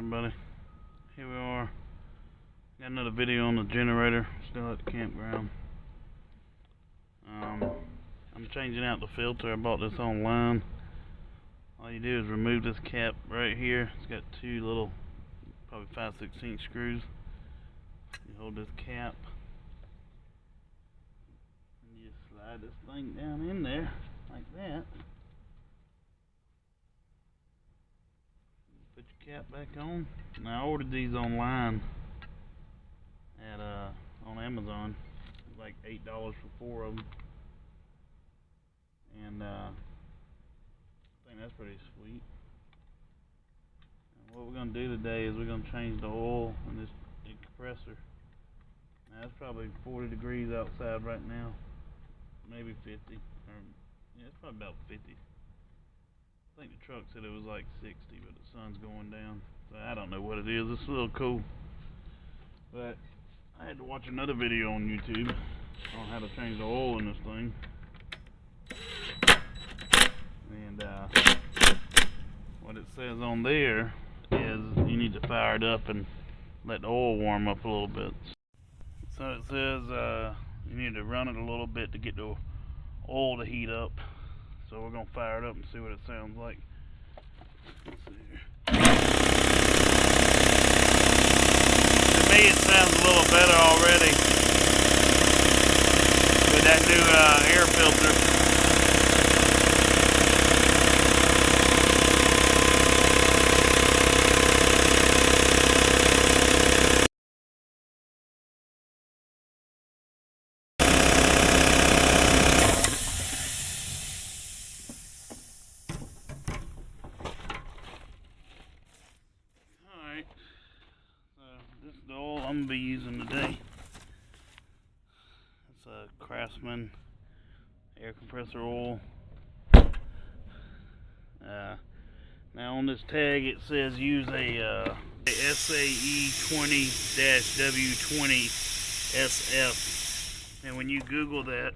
everybody, here we are. Got another video on the generator, still at the campground. I'm changing out the filter. I bought this online. All you do is remove this cap right here. It's got two little, probably 5/16 screws. You hold this cap and you just slide this thing down in there like that. Put your cap back on. Now I ordered these online at on Amazon. It was like $8 for 4 of them, and I think that's pretty sweet. And what we're gonna do today is we're gonna change the oil in this compressor. Now it's probably 40 degrees outside right now, maybe 50, or yeah, it's probably about 50. I think the truck said it was like 60, but the sun's going down, so I don't know what it is. It's a little cool, but I had to watch another video on YouTube on how to change the oil in this thing, and what it says on there is you need to fire it up and let the oil warm up a little bit. So it says you need to run it a little bit to get the oil to heat up. So we're going to fire it up and see what it sounds like. Let's see here. To me it sounds a little better already with that new air filter. This is the oil I'm going to be using today. It's a Craftsman air compressor oil. Now on this tag it says use a SAE 20-W20 SF, and when you Google that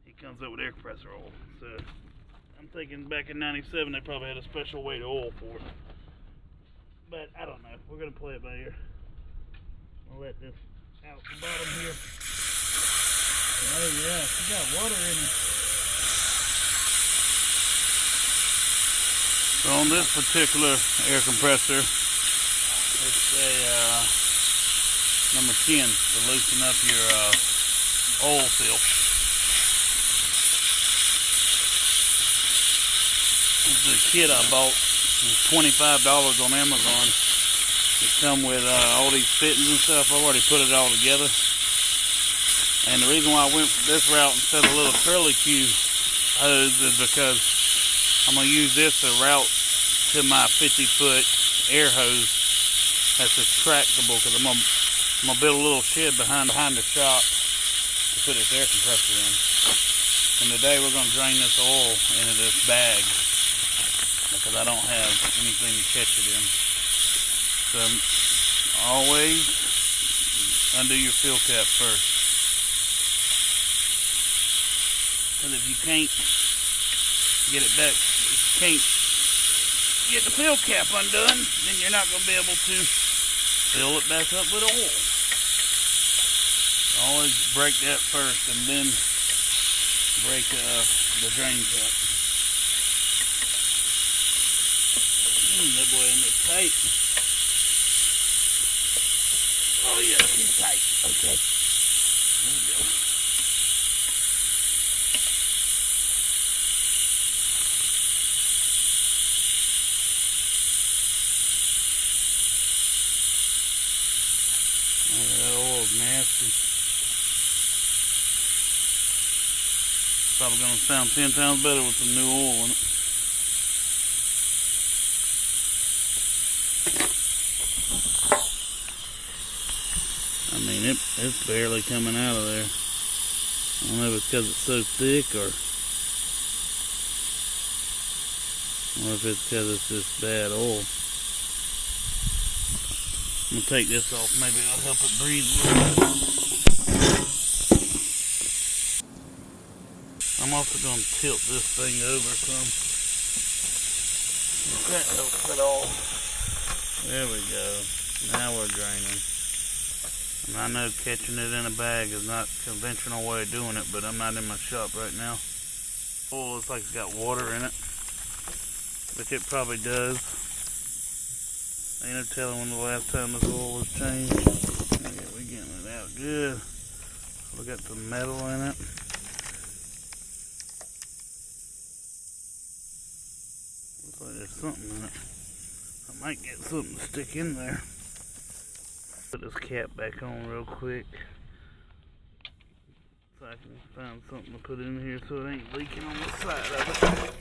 it comes up with air compressor oil. So I'm thinking back in '97 they probably had a special weight of oil for it. But I don't know. We're going to play it by ear. I'll let this out the bottom here. Oh yeah, she got water in it. So on this particular air compressor, it's a number 10 to loosen up your oil seal. This is a kit I bought. It's $25 on Amazon. It come with all these fittings and stuff. I've already put it all together. And the reason why I went this route instead of a little curlicue hose is because I'm going to use this to route to my 50-foot air hose that's extractable, because I'm going to build a little shed behind the shop to put this air compressor in. And today we're going to drain this oil into this bag, because I don't have anything to catch it in. So always undo your fill cap first, because if you can't get it back, if you can't get the fill cap undone, then you're not going to be able to fill it back up with oil. Always break that first and then break the drain cap. That boy in there tight. Oh yeah, he's tight. Okay. There we go. Oh, that oil's nasty. Probably gonna sound 10 times better with some new oil in it. I mean, it's barely coming out of there. I don't know if it's because it's so thick, or if it's because it's just bad oil. I'm going to take this off. Maybe that'll help it breathe a little bit. I'm also going to tilt this thing over some. That helps it all. There we go. Now we're draining. And I know catching it in a bag is not a conventional way of doing it, but I'm not in my shop right now. Oh, looks like it's got water in it, which it probably does. Ain't no telling when the last time this oil was changed. Okay, we're getting it out good. We got some metal in it. Looks like there's something in it. I might get something to stick in there. Put this cap back on real quick so I can find something to put in here so it ain't leaking on the side of it.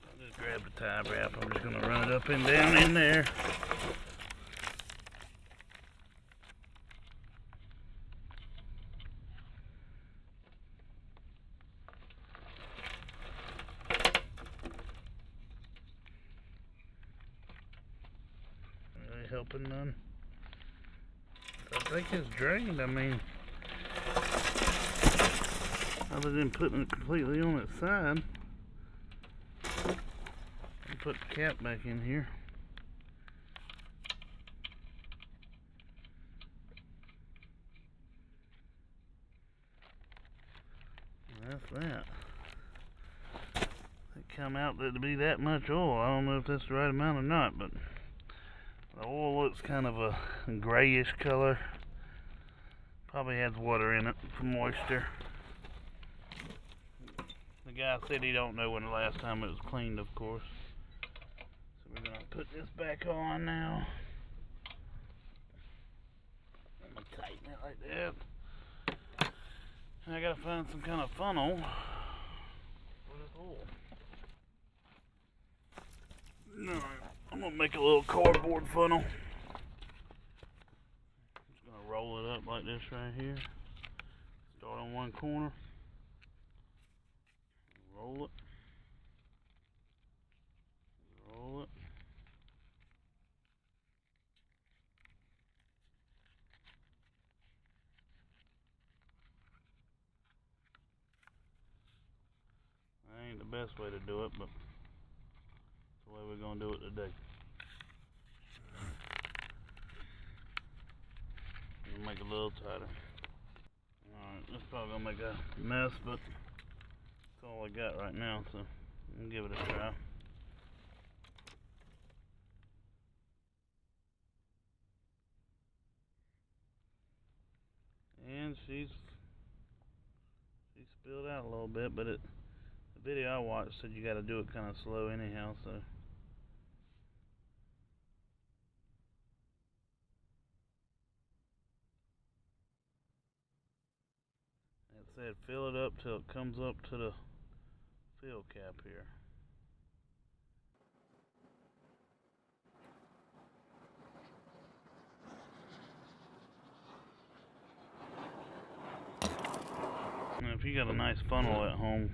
I just grabbed the tie wrap. I'm just going to run it up and down in there. Really helping none. I think it's drained. I mean, other than putting it completely on its side, I'll put the cap back in here. And that's that. It come out to be that much oil. I don't know if that's the right amount or not, but the oil looks kind of a grayish color. Probably has water in it for moisture. The guy said he don't know when the last time it was cleaned, of course. So we're gonna put this back on now. I'm gonna tighten it like that. And I gotta find some kind of funnel for this oil. Alright, I'm gonna make a little cardboard funnel. Just gonna roll it up like this right here. Start on one corner. Roll it. Roll it. That ain't the best way to do it, but it's the way we're gonna do it today. Make it a little tighter. Alright, this is probably gonna make a mess, but that's all I got right now, so I'm gonna give it a try. And she's spilled out a little bit, but the video I watched said you gotta do it kind of slow anyhow, so. It said fill it up till it comes up to the fill cap here. Now if you got a nice funnel at home,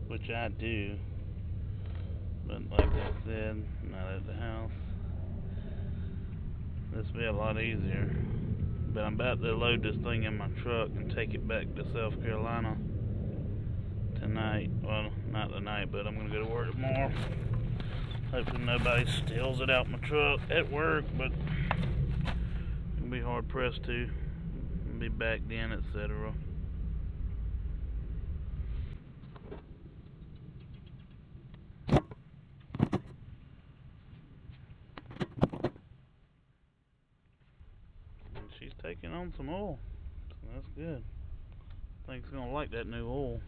which I do, but like I said, not at the house, this will be a lot easier. But I'm about to load this thing in my truck and take it back to South Carolina tonight. Well, not tonight, but I'm going to go to work tomorrow. Hopefully nobody steals it out my truck at work, but it'll be hard pressed to. I'll be back then, etc. And she's taking on some oil, so that's good. I think it's going to like that new oil.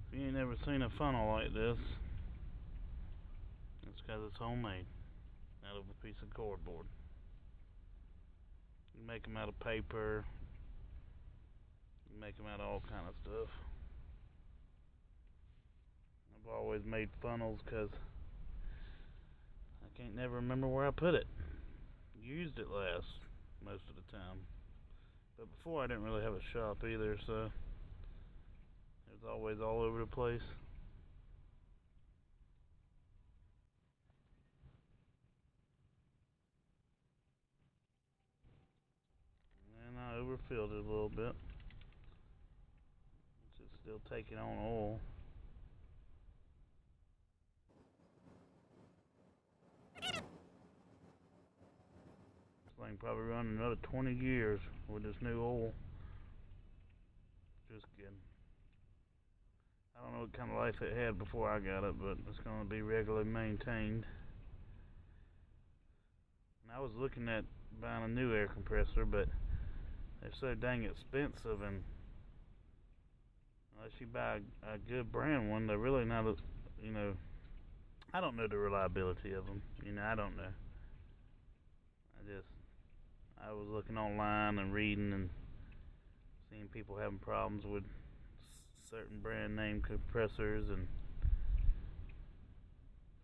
If you ain't never seen a funnel like this, it's because it's homemade out of a piece of cardboard. You make them out of paper, you make them out of all kind of stuff. I've always made funnels because I can't never remember where I put it. Used it last most of the time. But before I didn't really have a shop either, so it was always all over the place. And I overfilled it a little bit. It's just still taking on oil. thing probably run another 20 years with this new oil. Just kidding. I don't know what kind of life it had before I got it, but it's going to be regularly maintained. And I was looking at buying a new air compressor, but they're so dang expensive, and unless you buy a good brand one, they're really not, I don't know the reliability of them. I don't know. I was looking online and reading and seeing people having problems with certain brand name compressors, and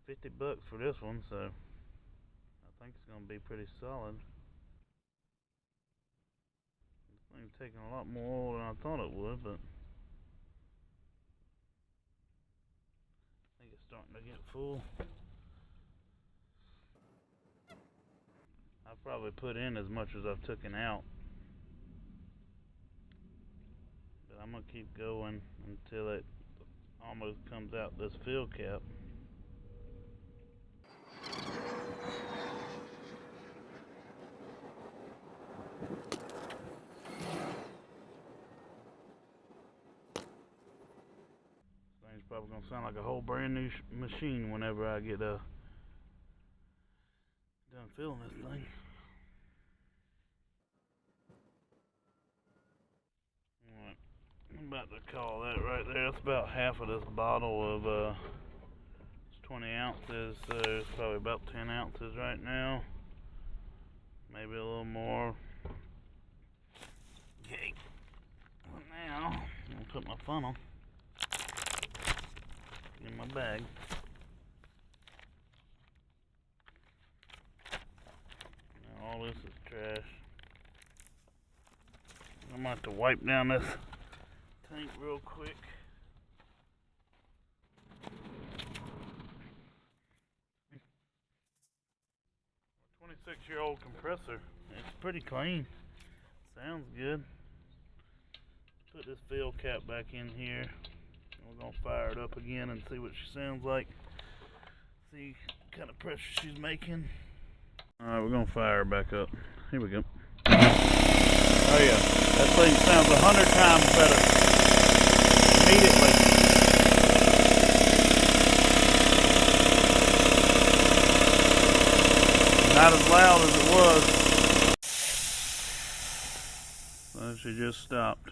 $50 for this one, so I think it's going to be pretty solid. This thing's taking a lot more oil than I thought it would, but I think it's starting to get full. I've probably put in as much as I've taken out, but I'm going to keep going until it almost comes out this fill cap. This thing's probably going to sound like a whole brand new machine whenever I get done filling this thing. Alright, I'm about to call that right there. That's about half of this bottle of it's 20 ounces, so it's probably about 10 ounces right now, maybe a little more. Okay, well, now I'm gonna put my funnel in my bag. Now all this is trash. I'm gonna have to wipe down this tank real quick. 26-year-old compressor. It's pretty clean. Sounds good. Put this fill cap back in here. We're gonna fire it up again and see what she sounds like. See what kind of pressure she's making. Alright, we're gonna fire her back up. Here we go. Oh yeah, that thing sounds 100 times better immediately. Not as loud as it was. So she just stopped.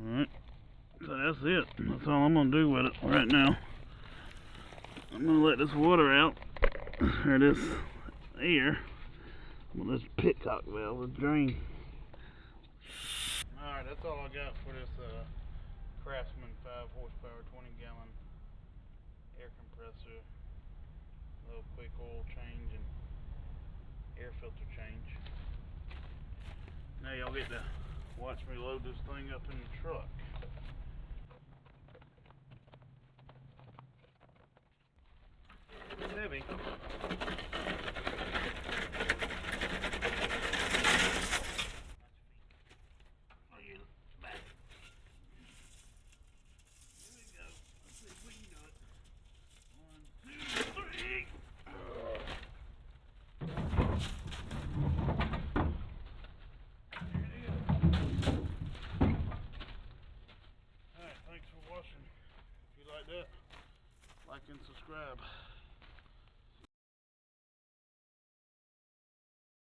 Alright, so that's it. That's all I'm going to do with it right now. I'm going to let this water out, or this air, with this pitcock valve, this drain. Alright, that's all I got for this Craftsman 5 horsepower, 20 gallon air compressor. A little quick oil change and air filter change. Now y'all get to watch me load this thing up in the truck. It's heavy. Oh, yeah, back. Here we go. Let's see if we can do it. 1, 2, 3. Alright, thanks for watching. If you like that, like and subscribe.